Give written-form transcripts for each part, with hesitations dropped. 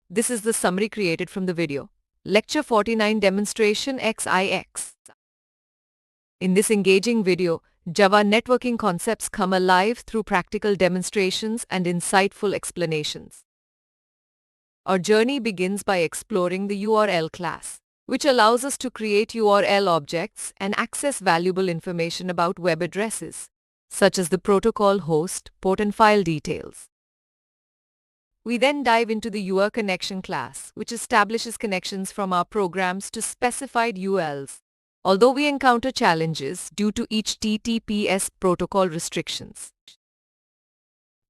This is the summary created from the video. Lecture 49 Demonstration-XIX. In this engaging video, Java networking concepts come alive through practical demonstrations and insightful explanations. Our journey begins by exploring the URL class, which allows us to create URL objects and access valuable information about web addresses, such as the protocol host, port and file details. We then dive into the UR connection class, which establishes connections from our programs to specified URLs, although we encounter challenges due to HTTPS protocol restrictions.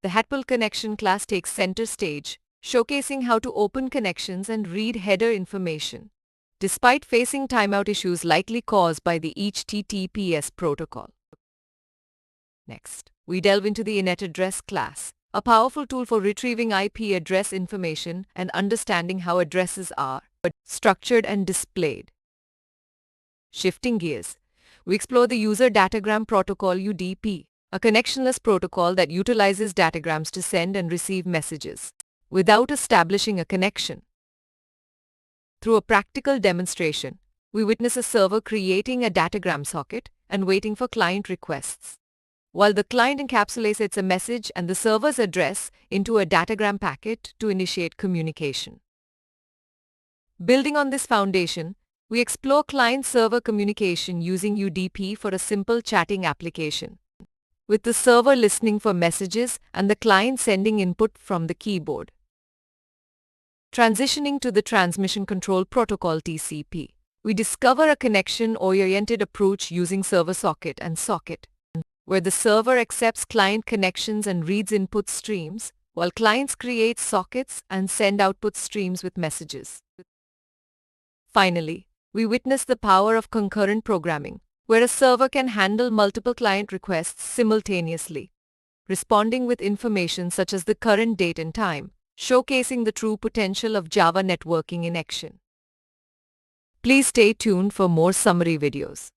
The HTTP connection class takes center stage, showcasing how to open connections and read header information, despite facing timeout issues likely caused by the HTTPS protocol. Next, we delve into the init address class, a powerful tool for retrieving IP address information and understanding how addresses are structured and displayed. Shifting gears, we explore the User Datagram Protocol UDP, a connectionless protocol that utilizes datagrams to send and receive messages without establishing a connection. Through a practical demonstration, we witness a server creating a datagram socket and waiting for client requests, while the client encapsulates a message and the server's address into a datagram packet to initiate communication. Building on this foundation, we explore client-server communication using UDP for a simple chatting application, with the server listening for messages and the client sending input from the keyboard. Transitioning to the Transmission Control Protocol TCP, we discover a connection-oriented approach using server socket and socket, where the server accepts client connections and reads input streams, while clients create sockets and send output streams with messages. Finally, we witness the power of concurrent programming, where a server can handle multiple client requests simultaneously, responding with information such as the current date and time, showcasing the true potential of Java networking in action. Please stay tuned for more summary videos.